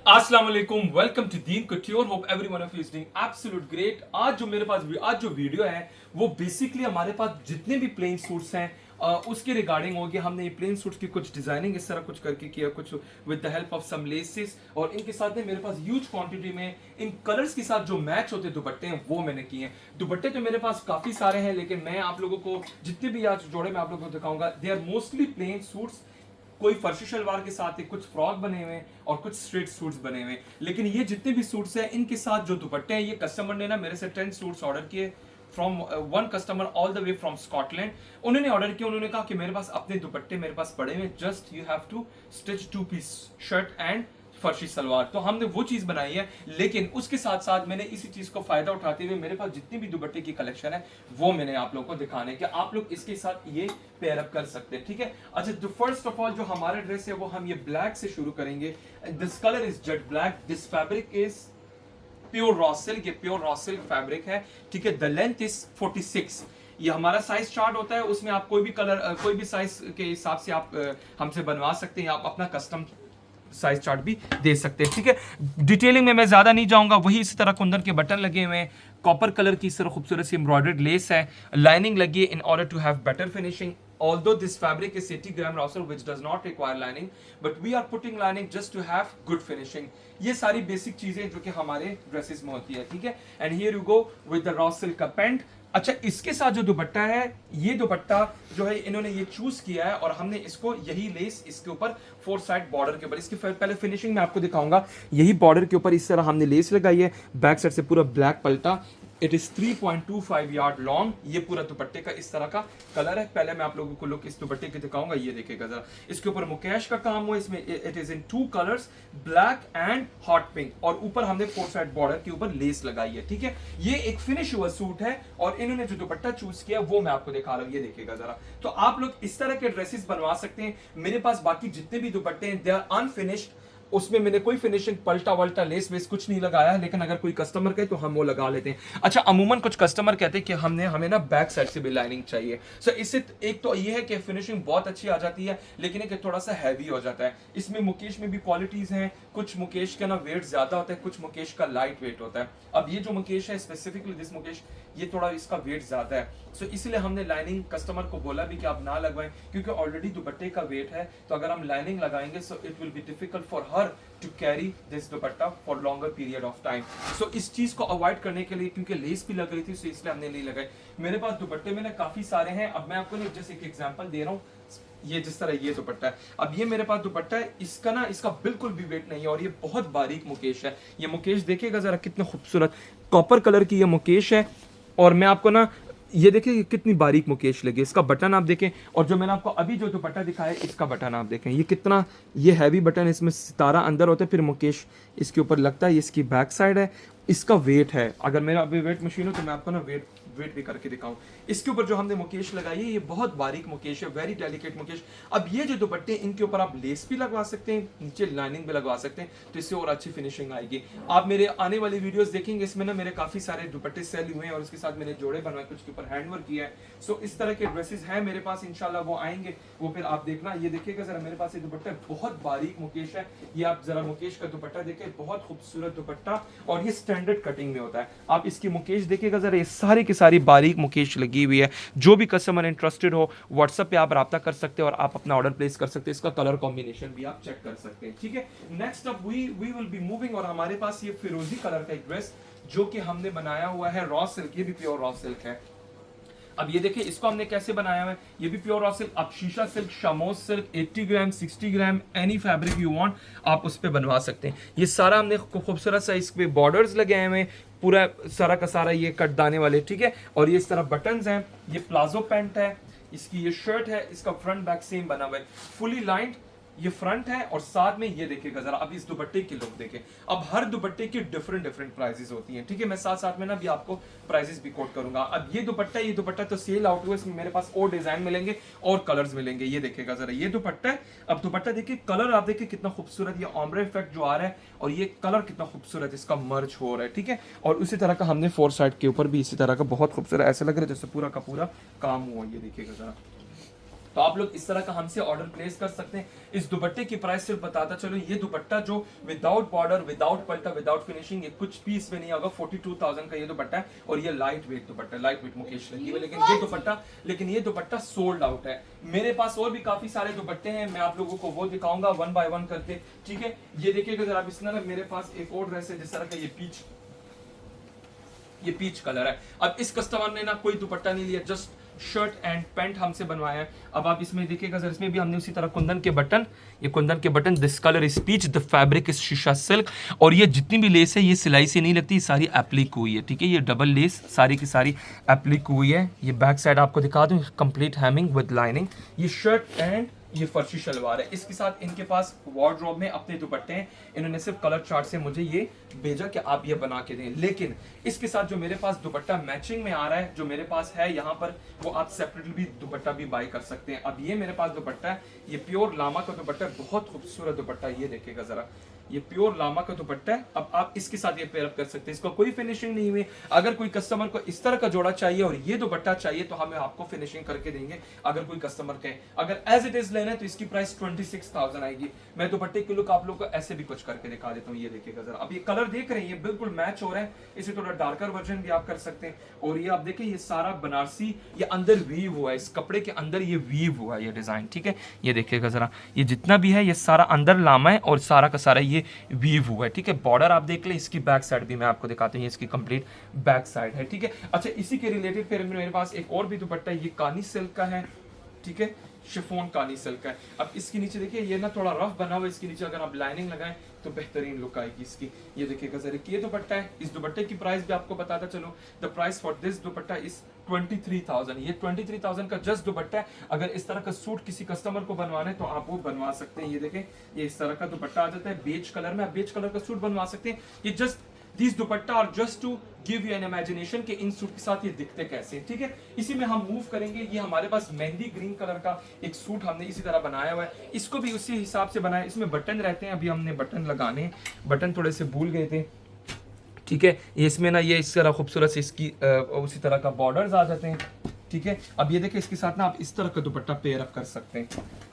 अस्सलाम वालेकुम, welcome to Deen कट्योर। Hope everyone of you is doing absolute great. आज जो वीडियो है वो बेसिकली हमारे पास जितने भी प्लेन सूट्स हैं उसके रिगार्डिंग होगी। हमने ये प्लेन सूट्स की कुछ डिजाइनिंग इस तरह कुछ करके किया, कुछ with the help of some laces, और इनके साथ में मेरे पास ह्यूज क्वांटिटी में इन कलर्स के साथ जो मैच होते दुपट्टे हैं वो मैंने किए हैं। दुपट्टे तो मेरे पास काफी सारे हैं, लेकिन मैं आप लोगों को जितने भी आज जोड़े मैं आप लोगों को दिखाऊंगा they are mostly plain suits. कोई फर्शी शलवार के साथ कुछ फ्रॉक बने हुए हैं और कुछ स्ट्रेट सूट्स बने हुए हैं। लेकिन ये जितने भी सूट्स हैं इनके साथ जो दुपट्टे हैं, ये कस्टमर ने ना मेरे से 10 सूट्स ऑर्डर किए from one customer all the way from Scotland. उन्होंने ऑर्डर किया, उन्होंने कहा कि मेरे पास अपने दुपट्टे मेरे पास पड़े हुए, just you have to stitch 2 piece shirt and farshi salwar. तो हमने वो चीज बनाई है, लेकिन उसके साथ साथ मैंने इसी चीज को फायदा उठाते हुए मेरे पास जितनी भी दुपट्टे की कलेक्शन है वो मैंने आप लोगों को दिखाने के, आप लोग इसके साथ ये पेयर अप कर सकते हैं। ठीक है, अच्छा, तो फर्स्ट ऑफ ऑल जो हमारा ड्रेस है वो हम ये ब्लैक से शुरू करेंगे। This colour is jet black, this fabric is pure raw silk, ये प्योर रॉ सिल्क फैब्रिक है। ठीक है, द लेंथ इज 46। ये हमारा साइज चार्ट होता है, उसमें आप कोई भी कलर कोई भी साइज के हिसाब से आप हमसे बनवा सकते हैं, आप अपना कस्टम साइज चार्ट भी दे सकते हैं। ठीक है, डिटेलिंग में मैं ज्यादा नहीं जाऊंगा। वही इसी तरह कुंदन के बटन लगे हुए हैं, कॉपर कलर की इस तरह खूबसूरत सी एम्ब्रॉयडर्ड लेस है, लाइनिंग लगी है in order to have better finishing. Although this fabric is 80 gram raw silk which does not require lining, but we are putting lining just to have good finishing. ये सारी basic चीजें जो कि हमारे dresses में होती है। ठीक है, and here you go with the raw silk का पैंट। अच्छा, इसके साथ जो दुपट्टा है, ये दुपट्टा जो है इन्होंने ये चूज किया है और हमने इसको यही लेस इसके ऊपर 4 साइड बॉर्डर के ऊपर, इसकी पहले फिनिशिंग में आपको दिखाऊंगा। यही बॉर्डर के ऊपर इस तरह हमने लेस लगाई है, बैक साइड से पूरा black Palta. It is 3.25 yard long. ये पूरा दुपट्टे का इस तरह का कलर है। पहले मैं आप लोगों को लुक इस दुपट्टे की दिखाऊंगा, ये देखिएगा जरा। इसके ऊपर मुकेश का काम हुआ, इसमें it is in 2 colours, black and hot pink, और ऊपर हमने 4 साइड बॉर्डर के ऊपर लेस लगाई है। ठीक है, ये एक फिनिश हुआ सूट है और इन्होंने जो दुपट्टा चूज किया वो मैं आपको दिखा रहा हूं, ये देखिएगा जरा। तो आप लोग इस तरह के ड्रेसेस बनवा सकते हैं। मेरे पास बाकी जितने भी दुपट्टे हैं दे आर अनफिनिश्ड, उसमें मैंने कोई फिनिशिंग पलटा वल्टा लेस वेस कुछ नहीं लगाया, लेकिन अगर कोई कस्टमर कहे तो हम वो लगा लेते हैं। अच्छा, अमूमन कुछ कस्टमर कहते हैं कि हमें ना बैक साइड से भी लाइनिंग चाहिए। सो इससे एक तो ये है कि फिनिशिंग बहुत अच्छी आ जाती है, लेकिन एक थोड़ा सा हैवी हो जाता है। इसमें मुकेश में भी क्वालिटीज हैं, कुछ मुकेश का ना वेट ज्यादा होता है, कुछ मुकेश का लाइट वेट होता है। अब ये जो मुकेश है स्पेसिफिकली दिस मुकेश, ये थोड़ा इसका वेट ज्यादा है। सो इसलिए हमने लाइनिंग कस्टमर को बोला भी कि आप ना लगवाएं, क्योंकि ऑलरेडी दुपट्टे का वेट है, तो अगर हम लाइनिंग लगाएंगे so it will be difficult for her to carry this dupatta for longer period of time. So इस चीज को अवॉइड करने के लिए, क्योंकि लेस भी लग रही थी, सो इसलिए हमने नहीं लगाई। मेरे पास दुपट्टे में ना काफी सारे हैं। अब मैं आपको ना जैसे एक एग्जांपल दे रहा हूँ, ये जिस तरह ये दुपट्टा है, अब ये मेरे पास दुपट्टा है, इसका बिल्कुल भी वेट नहीं है और ये बहुत बारीक मुकेश है। ये मुकेश देखिएगा जरा, कितना खूबसूरत कॉपर कलर की ये मुकेश है। और मैं आपको ना ये देखिए कितनी बारीक मुकेश लगी, इसका बटन आप देखें, और जो मैंने आपको अभी जो दुपट्टा दिखाया इसका बटन आप देखें, ये कितना ये हैवी बटन है, इसमें सितारा अंदर होता है, फिर मुकेश इसके ऊपर लगता है। ये इसकी बैक साइड है, इसका वेट है, अगर मेरा अभी वेट मशीन हो तो मैं आपको ना वेट भी करके दिखाऊं। इसके ऊपर जो हमने मुकेश लगाई है ये बहुत बारीक मुकेश है, वेरी डेलिकेट मुकेश। अब ये जो दुपट्टे इनके ऊपर आप लेस भी लगवा सकते हैं, नीचे लाइनिंग भी लगवा सकते हैं, तो इससे और अच्छी फिनिशिंग आएगी। आप मेरे आने वाली वीडियोस देखेंगे, इसमें ना मेरे काफी सारे दुपट्टे सेल हुए हैं और उसके साथ मैंने जोड़े बनवाए, कुछ के ऊपर हैंडवर्क किया है। सो इस तरह के ड्रेसेस हैं मेरे पास, इंशाल्लाह वो आएंगे, वो फिर आप देखना। ये देखिएगा जरा, मेरे पास ये दुपट्टा बहुत बारीक मुकेश है, ये आप जरा मुकेश का दुपट्टा देखिए, बहुत खूबसूरत दुपट्टा, और ये स्टैंडर्ड कटिंग में होता है। आप इसकी मुकेश देखिएगा जरा, ये सारी की सारी बारीक मुकेश लगी हुई है। जो भी कस्टमर इंटरेस्टेड हो व्हाट्सएप पे आप राब्ता कर सकते हैं और आप अपना ऑर्डर प्लेस कर सकते हैं। इसका कलर कॉम्बिनेशन भी आप चेक कर सकते हैं। ठीक है, next up we will be moving, और हमारे पास ये फिरोजी कलर का एक ड्रेस जो कि हमने बनाया हुआ है रॉ सिल्क, ये भी प्योर रॉ सिल्क है। अब ये देखिए इसको हमने कैसे बनाया हुआ है, ये भी प्योर रॉ सिल्क। आप शीशा सिल्क, शामोज silk, 80 gram 60 gram any fabric you want आप उस पर बनवा सकते हैं। ये सारा हमने खूबसूरत सा इस पे बॉर्डर्स लगे हुए हैं, पूरा सारा का सारा ये कट दाने वाले। ठीक है, और ये इस तरह बटन्स हैं, ये प्लाजो पैंट है, इसकी ये शर्ट है, इसका फ्रंट बैक सेम बना हुआ है, फुली लाइंड ये फ्रंट है, और साथ में ये देखिएगा जरा, अब इस दुपट्टे की लुक देखें। अब हर दुपट्टे की डिफरेंट प्राइसेस होती हैं। ठीक है, मैं साथ साथ में ना भी आपको प्राइसेस भी कोट करूंगा। अब ये दुपट्टा तो सेल आउट हुआ, इसमें मेरे पास और डिजाइन मिलेंगे और कलर्स मिलेंगे। ये देखिएगा जरा, ये दुपट्टा है। अब दुपट्टा देखिए, कलर आप देखिए कितना खूबसूरत, ये ऑम्ब्रे इफेक्ट जो आ रहा है, और ये कलर कितना खूबसूरत इसका मर्ज हो रहा है। ठीक है, और उसी तरह का हमने 4 साइड के ऊपर भी इसी तरह का बहुत खूबसूरत, ऐसा लग रहा है जैसे पूरा का पूरा काम हुआ। ये देखिएगा जरा, तो आप लोग इस तरह का हमसे ऑर्डर प्लेस कर सकते हैं। इस दुपट्टे की प्राइस सिर्फ बताता चलो, ये दुपट्टा जो विदाउट बॉर्डर, विदाउट पल्टा, विदाउट फिनिशिंग, ये कुछ पीस में नहीं होगा, 42,000 का ये दुपट्टा है। और ये लाइट वेट दुपट्टा, लाइट वेट मुकेश लगी हुई, लेकिन ये दुपट्टा सोल्ड आउट है। मेरे पास और भी काफी सारे दुपट्टे हैं, मैं आप लोगों को वो दिखाऊंगा वन बाय वन करके, ठीक है। ये देखिएगा जरा, इस तरह मेरे पास एक और ड्रेस है जिस तरह का ये पीच कलर है। अब इस कस्टमर ने ना कोई दुपट्टा नहीं लिया, जस्ट शर्ट एंड पैंट हमसे बनवाया है। अब आप इसमें देखिएगा सर, इसमें भी हमने उसी तरह कुंदन के बटन, ये कुंदन के button, this colour is peach, the fabric is शीशा सिल्क, और ये जितनी भी लेस है ये सिलाई से नहीं लगती, सारी एप्लिक हुई है, ठीक है। ये डबल लेस सारी की सारी एप्लिक हुई है। ये बैक साइड आपको दिखा दूं, कंप्लीट हैमिंग विद लाइनिंग। ये शर्ट एंड ये फर्शी शलवार है। इसके साथ इनके पास वार्डरोब में अपने दुपट्टे हैं। इन्होंने सिर्फ कलर चार्ट से मुझे ये भेजा कि आप ये बना के दें, लेकिन इसके साथ जो मेरे पास दुपट्टा मैचिंग में आ रहा है, जो मेरे पास है यहाँ पर, वो आप सेपरेटली भी दुपट्टा भी बाय कर सकते हैं। अब ये मेरे पास दुपट्टा है, ये प्योर लामा का दुपट्टा है, बहुत खूबसूरत दुपट्टा है। ये देखिएगा जरा, ये प्योर लामा का दुपट्टा है। अब आप इसके साथ ये पेयर अप कर सकते हैं, इसको कोई फिनिशिंग नहीं हुई। अगर कोई कस्टमर को इस तरह का जोड़ा चाहिए और ये दुपट्टा चाहिए तो हम आपको फिनिशिंग करके देंगे। अगर कोई कस्टमर कहे अगर एज इट इज लेना है तो इसकी प्राइस 26,000 आएगी। मैं दुपट्टे के लुक आप लोग को ऐसे भी कुछ करके दिखा देता हूँ। ये देखिएगा जरा, अब ये कलर देख रहे हैं, ये बिल्कुल मैच हो रहा है। इसे थोड़ा डार्कर वर्जन भी आप कर सकते हैं। और ये आप देखिए, ये सारा बनारसी, ये अंदर वीव हुआ है, इस कपड़े के अंदर ये वीव हुआ है, ये डिजाइन, ठीक है। ये देखिएगा जरा, ये जितना भी है ये सारा अंदर लामा है और सारा का सारा ये वीव हुआ है, ठीक है। बॉर्डर आप देख ले, इसकी बैक साइड भी मैं आपको दिखाता हूँ, ये इसकी कंप्लीट बैक साइड है, ठीक है। अच्छा, इसी के रिलेटेड फिर मेरे पास एक और भी दुपट्टा है, ये कानी सिल्क का है, ठीक है, शिफॉन कानी सिल्क का है। अब इसके नीचे देखिए, ये ना थोड़ा रफ बना हुआ है, इसके नीचे अगर आप लाइनिंग लगाएं तो बेहतरीन लुक आएगी इसकी। ये देखिएगा जरा, ये दुपट्टा है। इस दुपट्टे की प्राइस भी आपको बताता चलो, the price for this dupatta is 23,000। ये 23,000 का जस्ट दुपट्टा है। अगर इस तरह का सूट किसी कस्टमर को बनवाना है तो आप वो बनवा सकते हैं। ये देखें, ये इस तरह का दुपट्टा आ जाता है बेज कलर में, आप बेज कलर का सूट बनवा सकते हैं। ये जस्ट दिस दुपट्टा और just to give you an imagination कि इन सूट के साथ ये दिखते कैसे हैं, ठीक है। इसी में हम मूव करेंगे। ये हमारे पास मेहंदी ग्रीन कलर का एक सूट हमने इसी तरह बनाया हुआ है, इसको भी उसी हिसाब से बनाया। इसमें बटन रहते हैं, अभी हमने बटन लगाने, बटन थोड़े से भूल गए थे, ठीक है। इसमें ना ये इस तरह खूबसूरत से इसकी उसी तरह का बॉर्डर्स आ जाते हैं, ठीक है। अब ये देखिए, इसके साथ ना आप इस तरह का दुपट्टा पेयर अप कर सकते हैं।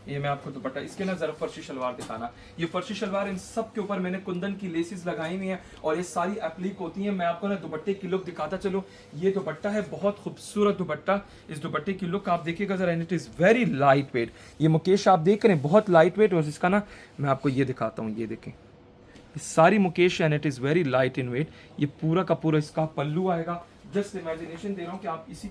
ये मैं आपको दुपट्टा, इसके ना जरा फर्शी शलवार दिखाना। ये फर्शी शलवार, इन सब के ऊपर मैंने कुंदन की लेसेस लगाई हुई हैं और ये सारी एप्लिक होती हैं। मैं आपको ना दुपट्टे की लुक दिखाता चलो। ये दुपट्टा है, बहुत खूबसूरत दुपट्टा। इस दुपट्टे की लुक आप देखिएगा जरा, and it is very light weight. ये मुकेश आप देख रहे हैं, बहुत लाइट वेट। और इसका ना मैं आपको ये दिखाता हूँ, ये देखें, सारी मुकेश and it is very light in weight. ये पूरा का पूरा इसका पल्लू आएगा। जस्ट इमेजिनेशन दे रहा हूँ कि आप इसी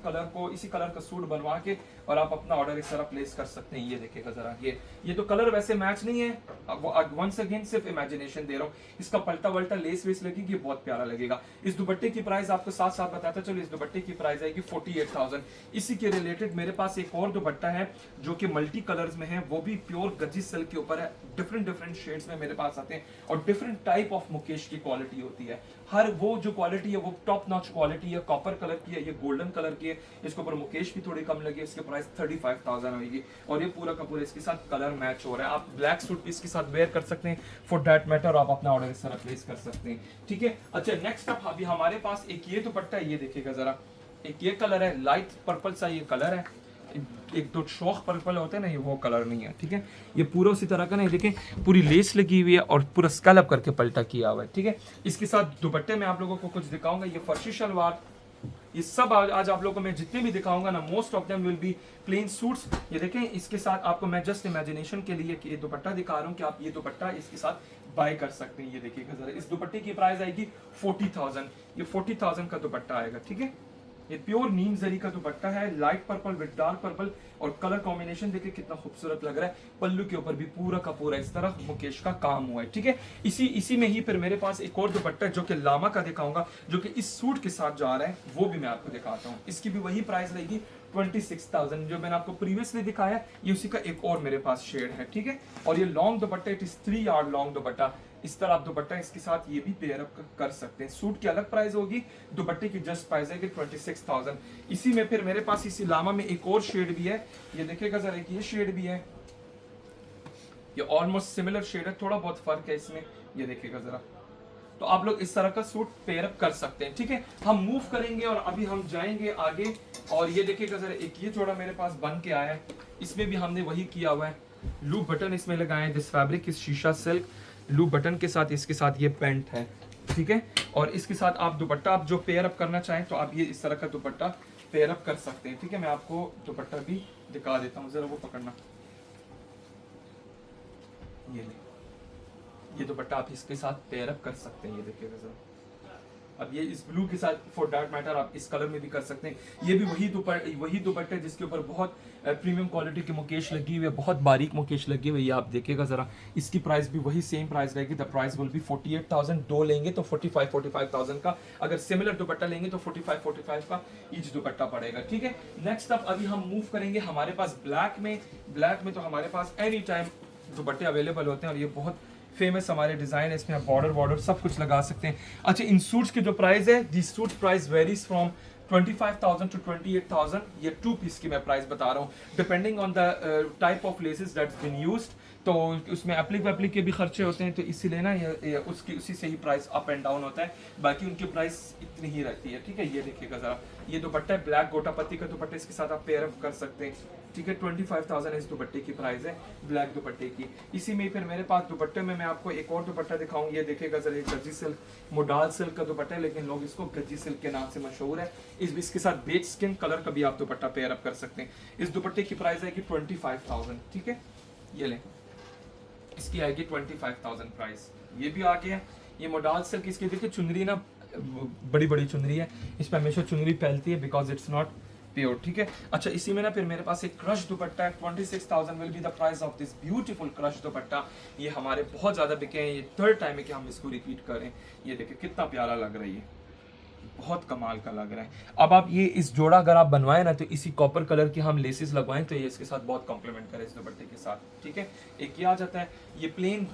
कलर का सूट बनवा के और आप अपना ऑर्डर इस तरह प्लेस कर सकते हैं। ये देखिएगा जरा, ये तो कलर वैसे मैच नहीं है, वो वंस अगेन सिर्फ इमेजिनेशन दे रहा हूँ। इसका पलटा वल्टा लेस वेस लगेगी, बहुत प्यारा लगेगा। इस दुपट्टे की प्राइस आपको साथ साथ बताता चलो, इस दुपट्टे की प्राइस आएगी 48,000। इसी के रिलेटेड मेरे पास एक और दुपट्टा है जो कि मल्टी कलर्स में है, वो भी प्योर गजी सिल्क के ऊपर है। डिफरेंट शेड्स में मेरे पास आते हैं और डिफरेंट टाइप ऑफ मुकेश की क्वालिटी होती है। हर वो जो क्वालिटी है वो टॉप नॉच क्वालिटी है, कॉपर कलर की है, ये गोल्डन कलर की है। इसके ऊपर मुकेश भी थोड़ी कम लगी है, इसके प्राइस 35,000 होगी। और ये पूरा का पूरा इसके साथ कलर मैच हो रहा है। आप ब्लैक सूट भी इसके साथ वेयर कर सकते हैं, फॉर दैट मैटर आप अपना ऑर्डर इस तरह प्लेस कर सकते हैं, ठीक है। अच्छा, नेक्स्ट अप अभी हमारे पास एक ये दुपट्टा है, ये देखिएगा जरा, एक ये कलर है, लाइट पर्पल सा ये कलर है। एक दो शौक पर्पल होते हैं ना, ये वो कलर नहीं है, ठीक है। ये पूरा उसी तरह का नहीं, देखें पूरी लेस लगी हुई है और पूरा स्कैलप करके पलटा किया हुआ है, ठीक है। इसके साथ दुपट्टे में आप लोगों को कुछ दिखाऊंगा। ये फर्शी शलवार, ये सब आज आप लोगों को मैं जितने भी दिखाऊंगा ना, most of them will be plain suits. ये देखें, इसके साथ आपको मैं जस्ट इमेजिनेशन के लिए कि ये दुपट्टा दिखा रहा हूँ कि आप ये दुपट्टा इसके साथ बाय कर सकते हैं। ये देखिएगा जरा, इस दुपट्टे की प्राइस आएगी 40,000। ये 40,000 का दुपट्टा आएगा, ठीक है। ये प्योर नीम जरी का दुपट्टा है, light purple with dark purple, और कलर कॉम्बिनेशन देखिए कितना खूबसूरत लग रहा है। पल्लू के ऊपर भी पूरा का पूरा इस तरह मुकेश का काम हुआ है, ठीक है। इसी में ही फिर मेरे पास एक और दुपट्टा है जो कि लामा का दिखाऊंगा, जो कि इस सूट के साथ जा रहा है, वो भी मैं आपको दिखाता हूँ। इसकी भी वही प्राइस रहेगी 26,000। जो मैंने आपको प्रीवियसली दिखाया ये उसी का एक और मेरे पास शेड है, ठीक है। और ये long dupatta, it is 3 yard long दुपट्टा। इस तरह आप दुपट्टा इसके साथ ये भी पेयर अप कर सकते हैं। सूट की अलग प्राइस होगी, दुपट्टे की जस्ट प्राइस है कि 26,000। इसी में फिर मेरे पास इसी लामा में एक और शेड भी है, ये देखिएगा जरा, ये शेड भी है, ये ऑलमोस्ट सिमिलर शेड है, थोड़ा बहुत फर्क है इसमें। ये देखिएगा जरा, तो आप लोग इस तरह का सूट पेयर अप कर सकते हैं। ठीक है, हम मूव करेंगे और अभी हम जाएंगे आगे। और ये देखिएगा जरा, एक ये जोड़ा मेरे पास बन के आया है, इसमें भी हमने वही किया हुआ है, लूप बटन इसमें लगाए, दिस फैब्रिक इस शीशा सिल्क, लूप बटन के साथ इसके साथ ये पैंट है। ठीक है, और इसके साथ आप दुपट्टा आप जो पेयर अप करना चाहें तो आप ये इस तरह का दुपट्टा पेयर अप कर सकते हैं। ठीक है, मैं आपको दुपट्टा भी दिखा देता हूँ, जरा वो पकड़ना, ये दुपट्टा आप इसके साथ पेयर अप कर सकते हैं। ये देखिएगा जरा, अब ये इस ब्लू के साथ फॉर दैट मैटर आप इस कलर में भी कर सकते हैं। ये भी वही दुपट्टा जिसके ऊपर बहुत प्रीमियम क्वालिटी की मुकेश लगी हुई है, बहुत बारीक मुकेश लगी हुई है। आप देखिएगा जरा, इसकी प्राइस भी वही सेम प्राइस रहेगी। The price will be 48,000। दो लेंगे तो 45,000 का, अगर सिमिलर दुपट्टा लेंगे तो 45,000 का ईच दुपट्टा पड़ेगा। ठीक है, नेक्स्ट अप अभी हम मूव करेंगे हमारे पास ब्लैक में तो हमारे पास एनी टाइम दुपट्टे अवेलेबल होते हैं और ये बहुत फेमस हमारे डिज़ाइन है, इसमें आप बॉर्डर सब कुछ लगा सकते हैं। अच्छा, इन सूट्स की जो प्राइस है, the suit price varies from 25,000 to 28,000। ये 2 पीस की मैं प्राइस बता रहा हूँ, depending on the type of laces that's been used. तो उसमें एप्लिक के भी खर्चे होते हैं, तो इसीलिए ना ये उसी से ही प्राइस अप एंड डाउन होता है, बाकी उनकी प्राइस इतनी ही रहती है। ठीक है, ये देखिएगा ज़रा, ये दुपट्टा है ब्लैक गोटापत्ती का दुपट्टा, इसके साथ आप पेयर अप कर सकते हैं। ठीक है, 25,000 इस दुपट्टे की प्राइस है, ब्लैक दुपट्टे की। इसी में फिर मेरे पास दुपट्टे में मैं आपको एक और दुपट्टा दिखाऊँ, ये देखिएगा ज़रा, गज्जी सिल्क, मोडाल सिल्क का दुपट्टा है, लेकिन लोग इसको गज्जी सिल्क के नाम से मशहूर है। इसके साथ बेज स्किन कलर का भी आप दुपट्टा पेयर अप कर सकते हैं। इस दुपट्टे की प्राइस है कि 25,000। ठीक है, ये लें, इसकी आएगी 25,000 प्राइस। ये भी आ गया, ये मोडाल सिल्क, इसकी देखिए चुनरी ना बड़ी चुनरी है, इस पर हमेशा चुनरी फैलती है बिकॉज इट्स नॉट प्योर। ठीक है, अच्छा, इसी में ना फिर मेरे पास एक क्रश दुपट्टा है, 26,000 will be the price of this beautiful crush दुपट्टा। ये हमारे बहुत ज़्यादा बिके हैं, ये 3rd टाइम है कि हम इसको रिपीट करें। ये देखिए कितना प्यारा लग रही है, बहुत कमाल का लग रहा है। अब आप ये इस जोड़ा अगर आप बनवाएं ना, तो इसी कॉपर कलर की हम लेसेस लगवाएं तो ये इसके साथ बहुत कॉम्प्लीमेंट करे इस दुपट्टे के साथ। ठीक है, एक ये आ जाता है, ये प्लेन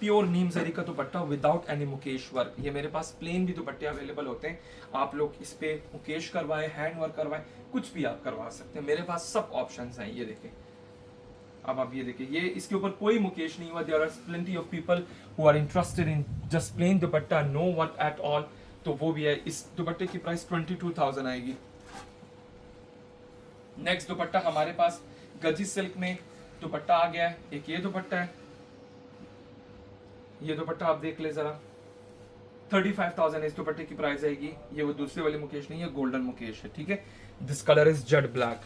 प्योर नीम जरी का दुपट्टा विदाउट एनी मुकेश वर्क। ये मेरे पास प्लेन भी दुपट्टे अवेलेबल होते हैं, आप लोग इस पे मुकेश करवाएं, हैंड वर्क करवाएं, कुछ भी आप करवा सकते हैं, मेरे पास सब ऑप्शंस हैं। ये देखिए, अब आप ये देखिए, ये इसके ऊपर कोई मुकेश नहीं हुआ। There are plenty of people who are interested in just plain dupatta, no one at all, तो वो भी है। इस दुपट्टे की प्राइस 22,000 आएगी। नेक्स्ट दुपट्टा हमारे पास गजी सिल्क में दुपट्टा आ गया है, एक ये दुपट्टा है, ये दुपट्टा आप देख ले जरा, 35,000 इस दुपट्टे की प्राइस आएगी। ये वो दूसरे वाले मुकेश नहीं है, गोल्डन मुकेश है। ठीक है, this colour is Z black.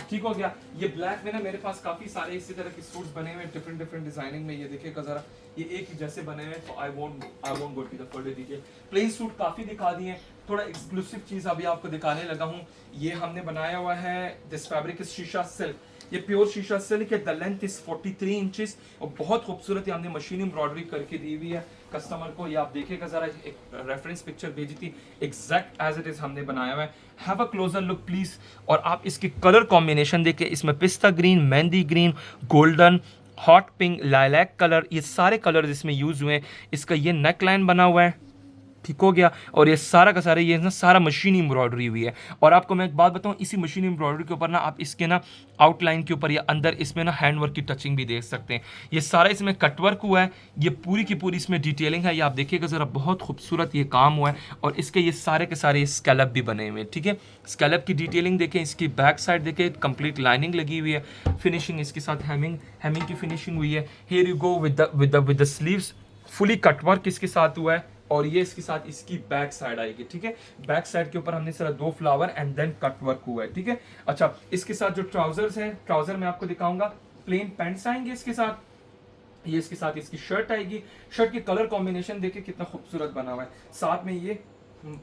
ठीक हो गया, ये ब्लैक में ना मेरे पास काफी सारे इसी तरह के सूट्स बने हुए हैं, डिफरेंट डिजाइनिंग में। ये देखिएगा जरा, ये एक ही जैसे बने हुए हैं, तो I won't go to the further detail. Plain suit काफी दिखा दिए, थोड़ा एक्सक्लूसिव चीज अभी आपको दिखाने लगा हूँ। ये हमने बनाया हुआ है, दिस फैब्रिक इज शीशा सिल्क, ये प्योर शीशा सिल्क है, द लेंथ इज 43 इंचेस और बहुत खूबसूरत हमने मशीन एम्ब्रॉयडरी करके दी हुई है कस्टमर को। ये आप देखिएगा जरा, एक रेफरेंस पिक्चर भेजी थी, एग्जैक्ट एज इट इज हमने बनाया हुआ है। Have a closure look please. और आप इसकी कलर कॉम्बिनेशन देखिए, इसमें पिस्ता green, mehndi green, golden, hot pink, lilac colour, ये सारे कलर्स इसमें यूज हुए हैं। इसका ये नेक लाइन बना हुआ है, ठीक हो गया, और ये सारा का सारा ये ना सारा मशीन एम्ब्रॉयडरी हुई है। और आपको मैं एक बात बताऊं, इसी मशीन एम्ब्रॉयडरी के ऊपर ना आप इसके ना आउटलाइन के ऊपर या अंदर इसमें ना हैंड वर्क की टचिंग भी देख सकते हैं। ये सारा इसमें कटवर्क हुआ है, ये पूरी की पूरी इसमें डिटेलिंग है, ये आप देखिएगा ज़रा, बहुत खूबसूरत ये काम हुआ है। और इसके ये सारे के सारे स्कैलप भी बने हुए हैं। ठीक है, स्कैलप की डिटेलिंग देखें, इसकी बैक साइड देखें, कंप्लीट लाइनिंग लगी हुई है, फिनिशिंग इसके साथ हेमिंग की फिनिशिंग हुई है। Here you go with the sleeves, fully cutwork इसके साथ हुआ है। और ये इसके साथ इसकी बैक साइड आएगी। ठीक है, बैक साइड के ऊपर हमने सिर्फ 2 flower and then cut work हुआ है। ठीक है, अच्छा, इसके साथ जो ट्राउजर्स हैं, ट्राउजर मैं आपको दिखाऊंगा, प्लेन पैंट्स आएंगे इसके साथ, ये इसके साथ इसकी शर्ट आएगी। शर्ट की कलर कॉम्बिनेशन देखिए कितना खूबसूरत बना हुआ है। साथ में ये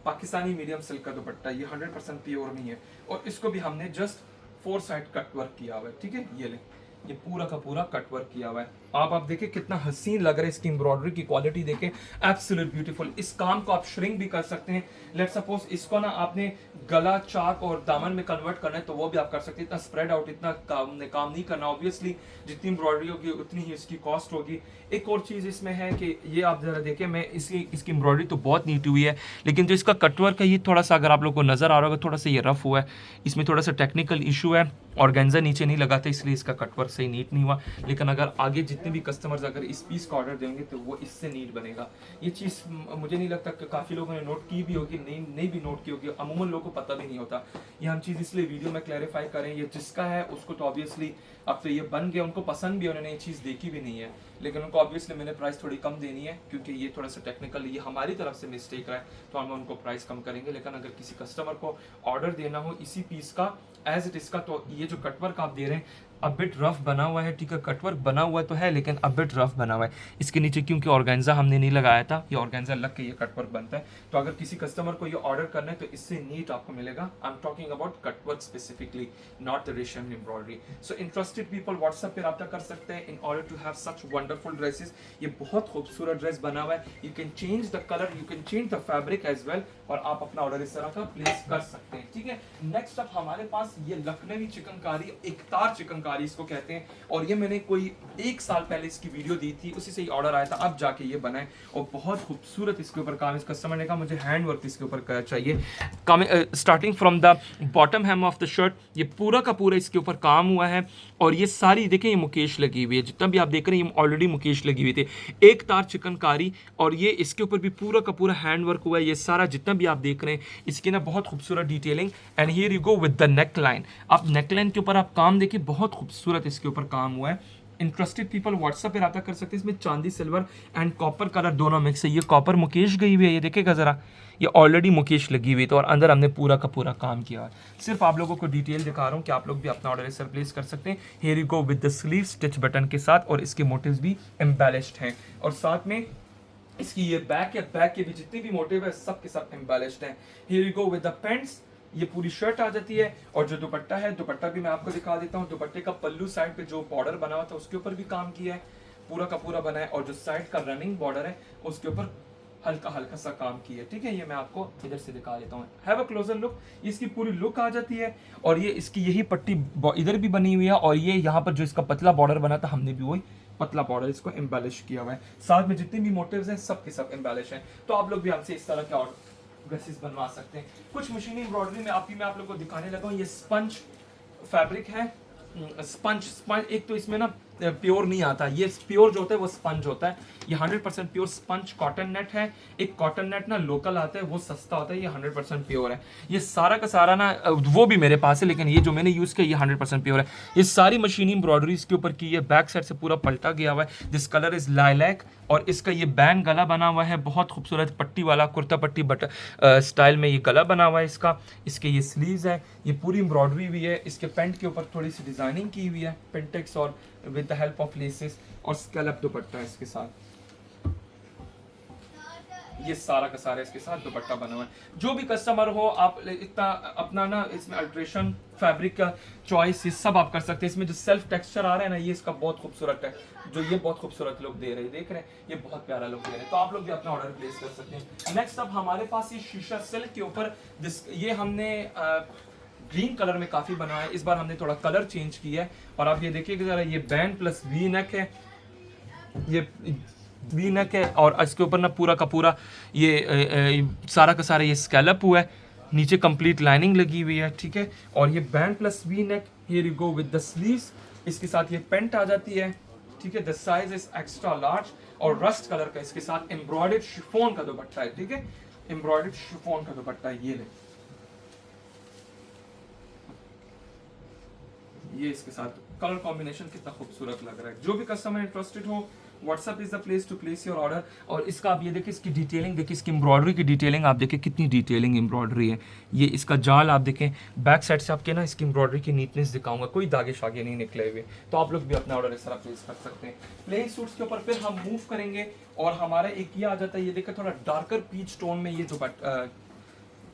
पाकिस्तानी मीडियम सिल्क का दुपट्टा, ये 100% प्योर नहीं है, और इसको भी हमने जस्ट 4 साइड कट वर्क किया हुआ है। ठीक है, ये ले, ये पूरा का पूरा कट वर्क किया हुआ है। आप देखिए कितना हसीन लग रहा है, इसकी एम्ब्रॉयडरी की क्वालिटी देखें, एब्सोल्यूट ब्यूटीफुल। इस काम को आप श्रिंक भी कर सकते हैं। लेट सपोज इसको ना आपने गला, चाक और दामन में कन्वर्ट करना है तो वो भी आप कर सकते हैं। इतना स्प्रेड आउट, इतना काम नहीं करना। ऑब्वियसली जितनी एम्ब्रॉयडरी होगी उतनी ही इसकी कॉस्ट होगी। एक और चीज़ इसमें है कि ये आप जरा देखें, मैं इसकी एम्ब्रॉयडरी तो बहुत नीट हुई है, लेकिन जो इसका कटवर्क है ये थोड़ा सा, अगर आप लोग को नजर आ रहा होगा, थोड़ा सा ये रफ हुआ है। इसमें थोड़ा सा टेक्निकल इशू है, ऑर्गेन्जा नीचे नहीं लगाते, इसलिए इसका कटवर्क सही नीट नहीं हुआ, लेकिन अगर आगे जितने भी कस्टमर्स अगर इस पीस का ऑर्डर देंगे तो वो इससे नीट बनेगा। ये चीज़ मुझे नहीं लगता कि काफ़ी लोगों ने नोट की भी होगी, नहीं भी नोट की होगी, अमूमन लोगों को पता भी नहीं होता। ये हम चीज़ इसलिए वीडियो में क्लैरिफाई करें, ये जिसका है उसको तो ऑब्वियसली अब तो ये बन गया, उनको पसंद भी, उन्होंने ये चीज़ देखी भी नहीं है, लेकिन उनको ऑब्वियसली मैंने प्राइस थोड़ी कम देनी है क्योंकि ये थोड़ा सा टेक्निकल, ये हमारी तरफ से मिस्टेक रहा है, तो हम उनको प्राइस कम करेंगे। लेकिन अगर किसी कस्टमर को ऑर्डर देना हो इसी पीस का एज इट इसका, तो ये जो कटवर्क आप दे रहे हैं अब बिट रफ बना हुआ है, ठीक है, कटवर्क बना हुआ तो है लेकिन अब बिट रफ बना हुआ है। इसके नीचे क्योंकि ऑर्गेन्जा हमने नहीं लगाया था, ये ऑर्गेन्जा लग के ये कटवर्क बनता है। तो अगर किसी कस्टमर को ये ऑर्डर करना है तो इससे नीट आपको मिलेगा। I am talking about cutwork specifically, not the resham embroidery. So interested people WhatsApp पे रब्ता कर सकते हैं in order to have such wonderful dresses. ये बहुत खूबसूरत ड्रेस बना हुआ है, you can change the colour, you can change the fabric as well, और आप अपना ऑर्डर इस तरह का प्लेस कर सकते हैं, ठीक है। नेक्स्ट अप हमारे पास ये लखनवी चिकनकारी, इकतार चिकनकारी इसको कहते हैं, और ये मैंने कोई 1 साल पहले इसकी वीडियो दी थी, उसी से ही ऑर्डर आया था, अब जाके ये बना है और बहुत खूबसूरत इसके ऊपर काम। इस कस्टमर ने कहा मुझे हैंड वर्क इसके ऊपर चाहिए। Starting from the bottom hem of the shirt, ये पूरा का पूरा इसके ऊपर काम हुआ है, और ये सारी देखें ये मुकेश लगी हुई है, जितना भी आप देख रहे हैं ये ऑलरेडी मुकेश लगी हुई थी, एक तार चिकनकारी, और ये इसके ऊपर भी पूरा का पूरा हैंड वर्क हुआ है। ये सारा जितना भी आप देख रहे हैं इसकी ना बहुत खूबसूरत detailing, and here you go with the neck line. आप नेक लाइन के ऊपर आप काम देखिए, बहुत खूबसूरत इसके ऊपर काम हुआ है। इंटरेस्टेड पीपल व्हाट्सएप पे रब्ता कर सकते हैं। इसमें चांदी सिल्वर एंड कॉपर कलर दोनों मिक्स है। ये कॉपर मुकेश गई हुई है, ये देखेगा ज़रा, ये ऑलरेडी मुकेश लगी हुई है, तो और अंदर हमने पूरा का पूरा काम किया है। सिर्फ आप लोगों को डिटेल दिखा रहा हूँ कि आप लोग भी अपना ऑर्डर इस प्लेस कर सकते हैं। Here you go with the sleeve stitch button के साथ, और इसके मोटिव्स भी एम्बेलिश्ड हैं, और साथ में इसकी ये बैक है, बैक के भी जितने भी मोटिव है सब के सब एम्बेलिश्ड हैं। Here you go with the pants, ये पूरी शर्ट आ जाती है, और जो दुपट्टा है, दुपट्टा भी मैं आपको दिखा देता हूँ। दुपट्टे का पल्लू साइड पे जो बॉर्डर बना हुआ था उसके ऊपर भी काम किया है, पूरा का पूरा बना है, और जो साइड का रनिंग बॉर्डर है उसके ऊपर हल्का हल्का सा काम किया है, ठीक है। ये मैं आपको इधर से दिखा देता हूँ, हैव अ क्लोजर लुक। इसकी पूरी लुक आ जाती है, और ये इसकी यही पट्टी इधर भी बनी हुई है, और ये यहाँ पर जो इसका पतला बॉर्डर बना था हमने भी वही पतला बॉर्डर इसको एम्बेलिश किया हुआ है। साथ में जितने भी मोटिव्स हैं सब के सब एम्बेलिश हैं। तो आप लोग भी हमसे इस तरह के ड्रेसेस बनवा सकते हैं। कुछ मशीनी एम्ब्रॉयडरी में मैं आप लोग को दिखाने लगा हूँ। ये स्पंज फैब्रिक है, स्पंज एक तो इसमें ना प्योर नहीं आता, ये प्योर जो होता है वो स्पंज होता है। ये 100% प्योर स्पंज कॉटन नेट है। एक कॉटन नेट ना लोकल आता है, वो सस्ता होता है, ये 100% प्योर है। ये सारा का सारा ना वो भी मेरे पास है, लेकिन ये जो मैंने यूज़ किया ये 100% प्योर है। ये सारी मशीनी एम्ब्रॉयडरी इसके ऊपर की है, बैक साइड से पूरा पलटा गया हुआ है। दिस कलर इज लाइलैक, और इसका ये बैंड गला बना हुआ है, बहुत खूबसूरत पट्टी वाला कुर्ता पट्टी स्टाइल में ये गला बना हुआ है इसका। इसके ये स्लीव्स है, ये पूरी एम्ब्रॉयडरी हुई है। इसके पैंट के ऊपर थोड़ी सी डिजाइनिंग की हुई है पेंटेक्स और with the help of laces, और स्कैलप दुपट्टा है इसके साथ। ये सारा का सारा इसके साथ दुपट्टा बना हुआ है। जो भी कस्टमर हो, आप इतना अपना ना इसमें अल्ट्रेशन फैब्रिक का चॉइस ये सब आप कर सकते हैं। इसमें जो सेल्फ टेक्सचर आ रहा है ना, ये इसका बहुत खूबसूरत है, जो ये बहुत खूबसूरत लुक दे रहे हैं, देख रहे हैं, ये बहुत प्यारा लुक दे रहे हैं। तो आप लोग भी अपना ऑर्डर प्लेस कर सकते हैं। नेक्स्ट अब हमारे पास ये शीशा सिल्क के ऊपर ये हमने ग्रीन कलर में काफ़ी बना है। इस बार हमने थोड़ा कलर चेंज किया है, और आप ये देखिए ज़रा, ये बैंड प्लस वी नेक है, ये वी नेक है, और इसके ऊपर ना पूरा का पूरा ये सारा का सारा ये स्कैलप हुआ है, नीचे कंप्लीट लाइनिंग लगी हुई है, ठीक है। और ये band plus V neck, here you go with the sleeves, इसके साथ ये पेंट आ जाती है, ठीक है। The size is extra large, और रस्ट कलर का इसके साथ एम्ब्रॉयडर्ड शिफॉन का दुपट्टा है, ठीक है, एम्ब्रॉयडर्ड शिफॉन का दुपट्टा है। ये इसके साथ कलर कॉम्बिनेशन कितना खूबसूरत लग रहा है। जो भी कस्टमर इंटरेस्टेड हो, WhatsApp is the place to place your order. और इसका आप ये देखिए, इसकी डिटेलिंग देखिए, इसकी एम्ब्रॉयडरी की डिटेलिंग आप देखिए, कितनी डिटेलिंग एम्ब्रॉयडरी है। ये इसका जाल आप देखें, बैक साइड से आपके ना इसकी एम्ब्रॉयडरी की नीटनेस दिखाऊंगा, कोई दागे शागे नहीं निकले हुए। तो आप लोग भी अपना ऑर्डर इस तरह प्लेस कर सकते हैं। प्लेन सूट्स के ऊपर फिर हम मूव करेंगे, और हमारा एक ये आ जाता है, ये देखिए थोड़ा डार्कर पीच टोन में ये जो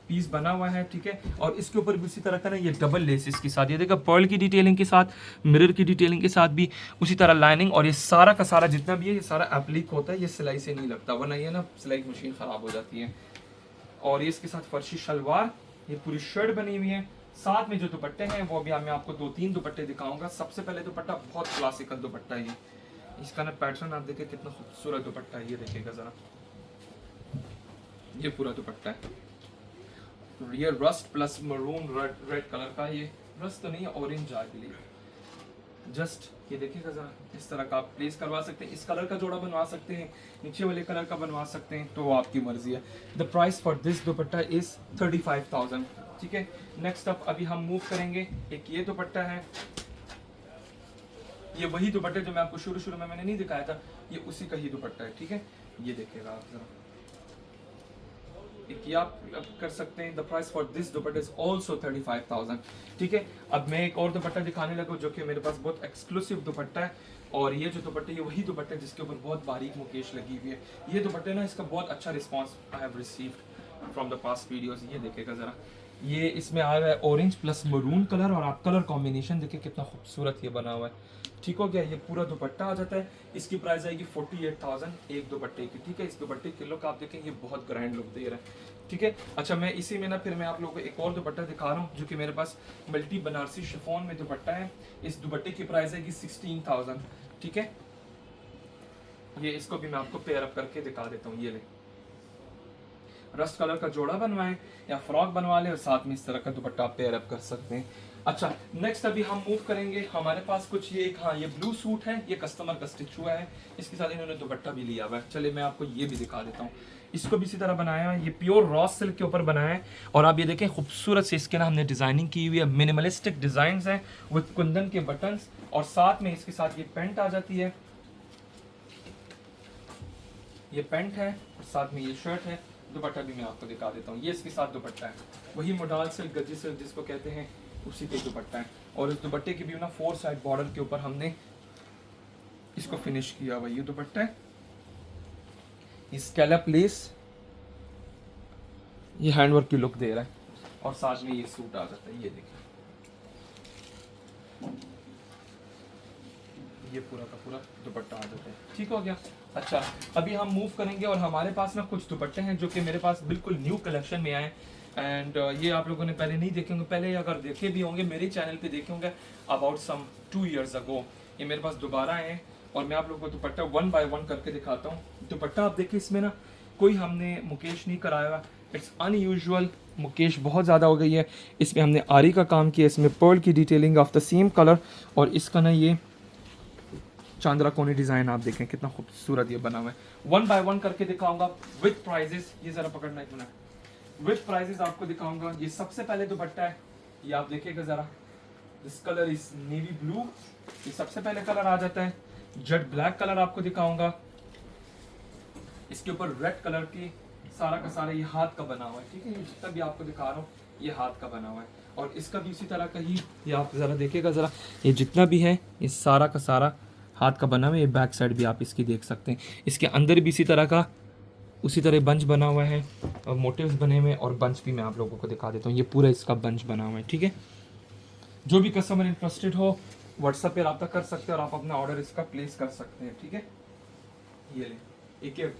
पीस बना हुआ है, ठीक है। और इसके ऊपर भी उसी तरह का ना ये डबल लेस इसके साथ, ये देखा पर्ल की डिटेलिंग के साथ, मिरर की डिटेलिंग के साथ भी उसी तरह लाइनिंग। और ये सारा का सारा जितना भी है ये सारा एप्लिक होता है, ये सिलाई से नहीं लगता, वरना ये ना सिलाई की मशीन ख़राब हो जाती है। और ये इसके साथ फर्शी शलवार, ये पूरी शर्ट बनी हुई है। साथ में जो दुपट्टे हैं वो भी मैं आपको 2-3 दुपट्टे दिखाऊंगा। सबसे पहले दुपट्टा बहुत क्लासिकल दुपट्टा है, ये इसका ना पैटर्न आप देखिए कितना खूबसूरत दुपट्टा है, ये देखिएगा ज़रा, ये पूरा दुपट्टा है। ये rust plus maroon red colour का, ये रस्ट तो नहीं है, ऑरेंज आई बिलीव, जस्ट ये देखिएगा जरा, इस तरह का आप प्लेस करवा सकते हैं, इस कलर का जोड़ा बनवा सकते हैं, नीचे वाले कलर का बनवा सकते हैं, तो वो आपकी मर्जी है। The price for this dupatta is 35,000। ठीक है, नेक्स्ट अप अभी हम मूव करेंगे, एक ये दुपट्टा है, ये वही दुपट्टे जो मैं आपको शुरू शुरू में मैंने नहीं दिखाया था, ये उसी का ही दुपट्टा है। ठीक है, ये देखिएगा आप जरा, एक ये आप कर सकते हैं। The price for this dupatta is also 35,000। ठीक है, अब मैं एक और दुपट्टा दिखाने लगा जो कि मेरे पास बहुत एक्सक्लूसिव दुपट्टा है, और ये जो दुपट्टे ये वही दुपट्टा है जिसके ऊपर बहुत बारीक मुकेश लगी हुई है। ये दुपट्टे ना, इसका बहुत अच्छा response I have received from the past videos. ये देखिएगा जरा, ये इसमें आ रहा है ऑरेंज प्लस मरून कलर, और आप कलर कॉम्बिनेशन देखिए कितना खूबसूरत ये बना हुआ है। ठीक हो गया, ये पूरा दुपट्टा आ जाता है। इसकी प्राइस आएगी 48,000 एक दुपट्टे की। ठीक है, इस दुपट्टे के लुक आप देखें, ये बहुत ग्रैंड लुक दे रहा है। ठीक है, अच्छा मैं इसी में ना फिर मैं आप लोगों को एक और दुपट्टा दिखा रहा हूँ जो कि मेरे पास मल्टी बनारसी शिफॉन में दुपट्टा है। इस दुपट्टे की प्राइस आएगी 16,000। ठीक है, ये इसको भी मैं आपको पेयर अप करके दिखा देता हूँ। ये ले, रस्ट कलर का जोड़ा बनवाएं या फ्रॉक बनवा ले, और साथ में इस तरह का दुपट्टा आप पेयर अप कर सकते हैं। अच्छा, नेक्स्ट अभी हम मूव करेंगे, हमारे पास कुछ ये एक, हाँ ये ब्लू सूट है, ये कस्टमर का स्टिच हुआ है, इसके साथ इन्होंने दुपट्टा भी लिया हुआ है। चलिए मैं आपको ये भी दिखा देता हूँ। इसको भी इसी तरह बनाया है, ये प्योर रॉ सिल्क के ऊपर बनाया है, और आप ये देखें खूबसूरत से इसके ना हमने डिजाइनिंग की हुई है, मिनिमलिस्टिक डिजाइन है विद कुंदन के बटन्स, और साथ में इसके साथ ये पेंट आ जाती है, ये पेंट है, और साथ में ये शर्ट है। दुपट्टा भी मैं आपको दिखा देता हूँ, ये इसके साथ दुपट्टा है, वही मोडाल सिल्क गज्जी सिल्क जिसको कहते हैं, उसी पे दुपट्टा है। और इस दुपट्टे की भी ना 4 साइड बॉर्डर के ऊपर हमने इसको फिनिश किया हुआ। ये दुपट्टा है, ये स्कैलप लेस, ये हैंडवर्क की लुक दे रहा है, और साथ में ये सूट आ जाता है। ये देखिए, ये पूरा का पूरा दुपट्टा आ जाता है। ठीक हो गया। अच्छा, अभी हम मूव करेंगे, और हमारे पास ना कुछ दुपट्टे हैं जो कि मेरे पास बिल्कुल न्यू कलेक्शन में आए, एंड ये आप लोगों ने पहले नहीं देखे होंगे, पहले अगर देखे भी होंगे मेरे चैनल पे देखे होंगे अबाउट सम 2 years अगो, ये मेरे पास दोबारा आए हैं, और मैं आप लोगों को दुपट्टा 1 by 1 करके दिखाता हूँ। दुपट्टा आप देखिए, इसमें ना कोई हमने मुकेश नहीं कराया हुआ, इट्स अनयूजुअल, मुकेश बहुत ज़्यादा हो गई है। इसमें हमने आरी का काम किया, इसमें पर्ल की detailing of the same colour, और इसका ना ये चांद्रा कोनी डिज़ाइन आप देखें कितना खूबसूरत ये बना हुआ है। 1 by 1 करके दिखाऊंगा विद प्राइजेस। ये ज़रा पकड़ना एक मिनट, विद प्राइजेस आपको दिखाऊंगा। ये सबसे पहले दुपट्टा है, ये आप देखिएगा ज़रा, this colour is navy blue, ये सबसे पहले कलर आ जाता है। जेट ब्लैक कलर आपको दिखाऊंगा, इसके ऊपर रेड कलर की सारा का सारा ये हाथ का बना हुआ है। ठीक है, ये जितना भी आपको दिखा रहा हूँ ये हाथ का बना हुआ है, और इसका भी इसी तरह का ही, ये आप ज़रा देखिएगा ज़रा, ये जितना भी है ये सारा का सारा हाथ का बना हुआ है। ये बैक साइड भी आप इसकी देख सकते हैं, इसके अंदर भी इसी तरह का उसी तरह बंच बना हुआ है, और मोटिव्स बने हुए हैं, और बंच भी मैं आप लोगों को दिखा देता हूँ। ये पूरा इसका बंच बना हुआ है। ठीक है, जो भी कस्टमर इंटरेस्टेड हो व्हाट्सएप पे रब्ता कर सकते हैं, और आप अपना ऑर्डर इसका प्लेस कर सकते हैं। ठीक है, ये ले, एक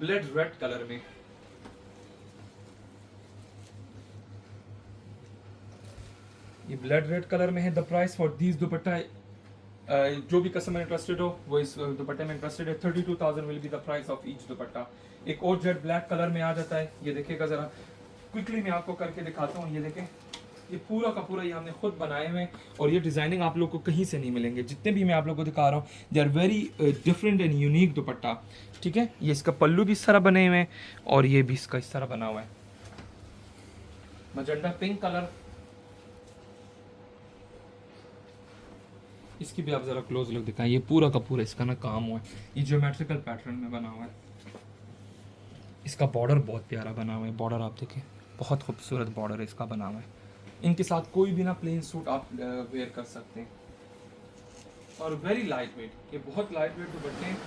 ब्लड रेड कलर में, ये ब्लड रेड कलर में है। द प्राइस फॉर दीज दुपट्टा, जो भी कस्टमर इंटरेस्टेड हो वो इस दुपट्टे में इंटरेस्टेड है, 32,000 will be the price of each दुपट्टा। एक और जेट ब्लैक कलर में आ जाता है, ये देखिएगा ज़रा, क्विकली मैं आपको करके दिखाता हूँ। ये देखें, ये पूरा का पूरा ये हमने खुद बनाए हुए हैं, और ये डिज़ाइनिंग आप लोग को कहीं से नहीं मिलेंगे, जितने भी मैं आप लोग को दिखा रहा हूँ they are very different and unique dupatta. ठीक है, ये इसका पल्लू भी इस तरह बने हुए हैं, और ये भी इसका इस तरह बना हुआ है, मजेंडा पिंक कलर। इसकी भी आप ज़रा क्लोज लुक दिखाएं, ये पूरा का पूरा इसका ना काम हुआ है, ये ज्योमेट्रिकल पैटर्न में बना हुआ है। इसका बॉर्डर बहुत प्यारा बना हुआ है, बॉर्डर आप देखें बहुत खूबसूरत बॉर्डर है इसका बना हुआ है। इनके साथ कोई भी ना प्लेन सूट आप वेयर कर सकते हैं, और वेरी लाइट वेट, ये बहुत लाइट वेट दुपट्टे हैं।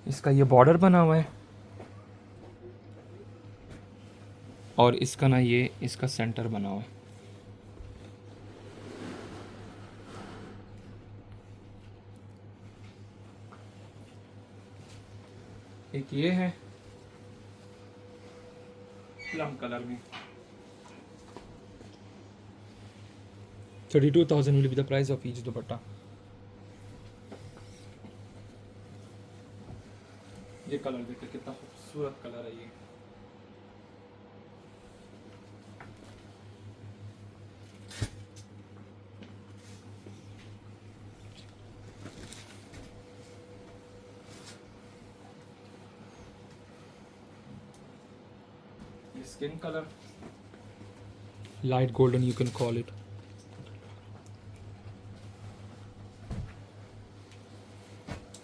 इसका ये बॉर्डर बना हुआ है, और इसका ना ये इसका सेंटर बना हुआ है। एक ये है प्लम कलर में, 32,000 will be the price of each दुपट्टा। ये कलर देखिए कितना खूबसूरत कलर है ये, ये skin colour, light golden you can call it.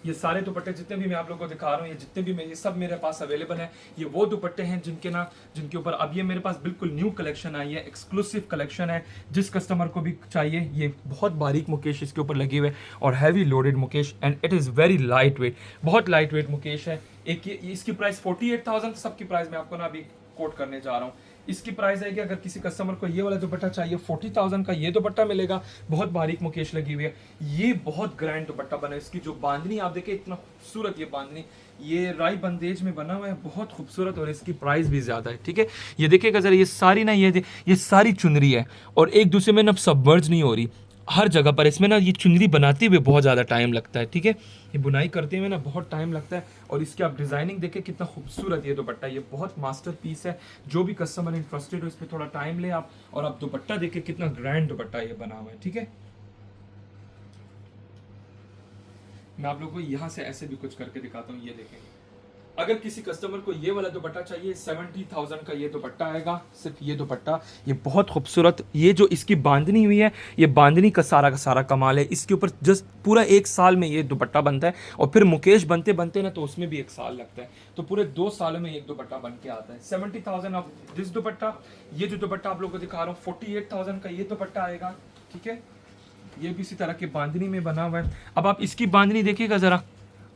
ये सारे दुपट्टे जितने भी मैं आप लोगों को दिखा रहा हूँ, ये जितने भी ये सब मेरे पास अवेलेबल हैं। ये वो दुपट्टे हैं जिनके ऊपर अब ये मेरे पास बिल्कुल न्यू कलेक्शन आई है, एक्सक्लूसिव कलेक्शन है। जिस कस्टमर को भी चाहिए, ये बहुत बारीक मुकेश इसके ऊपर लगे हुए और heavy loaded Mukesh, and it is very light weight, बहुत लाइट वेट मुकेश है। एक ये इसकी प्राइस 48,000, सबकी प्राइस मैं आपको ना अभी कोट करने जा रहा हूँ। इसकी प्राइस है कि अगर किसी कस्टमर को ये वाला दुपट्टा चाहिए 40,000 का ये दुपट्टा मिलेगा, बहुत बारीक मुकेश लगी हुई है। ये बहुत ग्रैंड दुपट्टा बना है। इसकी जो बांधनी आप देखें, इतना खूबसूरत ये बांधनी, ये राई बंदेज में बना हुआ है, बहुत खूबसूरत, और इसकी प्राइस भी ज़्यादा है। ठीक है, ये देखिएगा ज़रा, ये सारी ना ये सारी चुनरी है और एक दूसरे में ना सबमर्ज नहीं हो रही। हर जगह पर इसमें ना ये चुनरी बनाते हुए बहुत ज़्यादा टाइम लगता है। ठीक है, ये बुनाई करते हुए ना बहुत टाइम लगता है। और इसकी आप डिज़ाइनिंग देखें कितना खूबसूरत ये दुपट्टा, ये बहुत मास्टर पीस है। जो भी कस्टमर इंटरेस्टेड हो, इस पर थोड़ा टाइम ले आप, और आप दुपट्टा देखें कितना ग्रैंड दुपट्टा ये बना हुआ है। ठीक है, मैं आप लोगों को यहाँ से ऐसे भी कुछ करके दिखाता हूँ। ये देखें, अगर किसी कस्टमर को ये वाला दुपट्टा चाहिए, 70,000 का ये दुपट्टा आएगा, सिर्फ ये दुपट्टा। ये बहुत खूबसूरत, ये जो इसकी बांधनी हुई है, ये बांधनी का सारा कमाल है। इसके ऊपर जस्ट पूरा 1 साल में ये दुपट्टा बनता है, और फिर मुकेश बनते बनते ना तो उसमें भी 1 साल लगता है, तो पूरे 2 सालों में एक दुपट्टा बन के आता है। 70,000 ऑफ दिस दुपट्टा। ये जो दुपट्टा आप लोगों को दिखा रहा हूँ, 48,000 का ये दुपट्टा आएगा। ठीक है, ये भी इसी तरह की बांधनी में बना हुआ है। अब आप इसकी बांधनी देखिएगा ज़रा,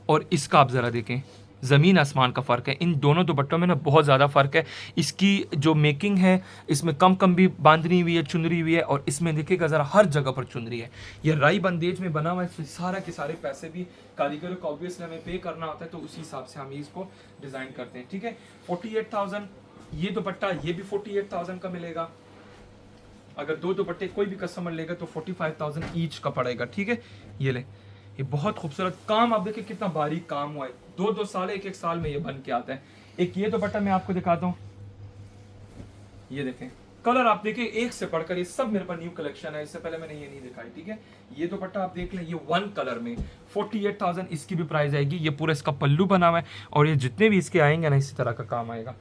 और इसका आप ज़रा देखें, ज़मीन आसमान का फ़र्क है। इन दोनों दुपट्टों में ना बहुत ज़्यादा फ़र्क है। इसकी जो मेकिंग है, इसमें कम भी बांधनी हुई है, चुनरी हुई है, और इसमें देखिएगा ज़रा हर जगह पर चुनरी है। ये राई बंदेज में बना हुआ है, इसमें सारा के सारे पैसे भी कारीगरों को ऑब्वियसली हमें पे करना होता है, तो उसी हिसाब से हम इसको डिज़ाइन करते हैं। ठीक है, 48,000 ये दुपट्टा, ये भी 48,000 का मिलेगा। अगर 2 दुपट्टे कोई भी कस्टमर लेगा तो 45,000 ईच का पड़ेगा। ठीक है, ये ले, ये बहुत खूबसूरत काम, आप देखिए कितना बारीक काम हुआ है। 2 साल, 1 साल में ये बन के आता है। एक ये दुपट्टा मैं आपको दिखाता हूँ, ये देखें कलर, आप देखिए एक से पढ़कर, ये सब मेरे पास न्यू कलेक्शन है, इससे पहले मैंने ये नहीं दिखाई। ठीक है, ये दुपट्टा आप देख लें, ये 1 कलर में 48,000 इसकी भी प्राइस आएगी। ये पूरा इसका पल्लू बना हुआ है, और ये जितने भी इसके आएंगे ना, इसी तरह का काम आएगा।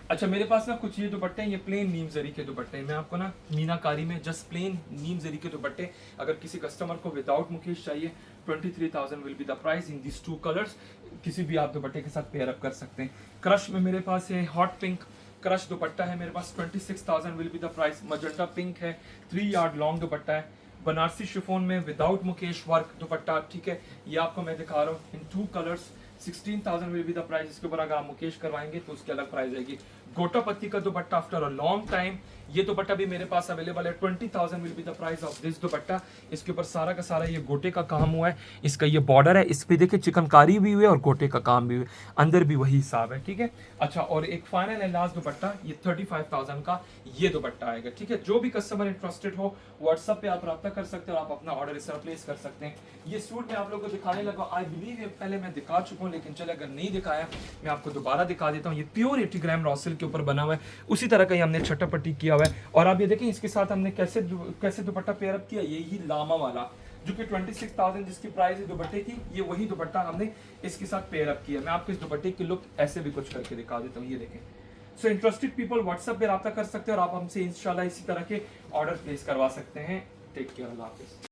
अच्छा, मेरे पास ना कुछ ये दुपट्टे हैं, ये प्लेन नीम जरी के दुपट्टे हैं। मैं आपको ना मीनाकारी में जस्ट प्लेन नीम जरी के दुपट्टे, अगर किसी कस्टमर को विदाउट मुकेश चाहिए, 23,000 will be the price in this 2 colours. किसी भी आप दुपट्टे के साथ पेयर अप कर सकते हैं। क्रश में मेरे पास है हॉट पिंक क्रश दुपट्टा है मेरे पास, 26,000 will be the price. Magenta pink है, 3 यार्ड लॉन्ग दुपट्टा है। बनारसी शिफोन में विदाउट मुकेश वर्क दुपट्टा। ठीक है, ये आपको मैं दिखा रहा हूँ इन 2 colours, 16,000 will be the price. इसके ऊपर अगर आप मुकेश करवाएंगे तो उसकी अलग प्राइस आएगी। गोटा पत्ती का दुपट्टा आफ्टर अ लॉन्ग टाइम, ये दुपट्टा भी मेरे पास अवेलेबल है। 20,000 will be the price of this दुपट्टा। इसके ऊपर सारा का सारा ये गोटे का काम हुआ है। इसका ये बॉर्डर है, इस पे देखिए चिकनकारी भी हुई है और गोटे का काम भी हुआ है, अंदर भी वही हिसाब है। ठीक है, अच्छा, और एक फाइनल है लास्ट दुपट्टा, ये 35,000 का ये दुपट्टा आएगा। ठीक है, जो भी कस्टमर इंटरेस्टेड हो, व्हाट्सएप पे आप रब्ता कर सकते हो और आप अपना ऑर्डर इस तरह प्लेस कर सकते हैं। ये सूट मैं आप लोगों को दिखाने लगा, आई बिलीव ये पहले मैं दिखा चुका हूँ, लेकिन चले अगर नहीं दिखाया मैं आपको दोबारा दिखा देता हूँ। ये प्योर 80 ग्राम रॉ सिल्क के ऊपर बना हुआ है, उसी तरह का ही हमने छटा पट्टी किया हुआ है। और आप ये देखें इसके साथ हमने कैसे दुपट्टा पेयर अप किया, यही लामा वाला जो कि 26,000 जिसकी प्राइस है दुपट्टे की, ये वही दुपट्टा हमने इसके साथ पेयर अप किया। मैं आपको इस दुपट्टे की लुक ऐसे भी कुछ करके दिखा देता हूँ, ये देखें। सो इंटरेस्टेड पीपल व्हाट्सएप पे रब्ता कर सकते हैं और आप हमसे इंशाल्लाह इसी तरह के ऑर्डर प्लेस करवा सकते हैं। टेक केयर, अल्लाह हाफिज़।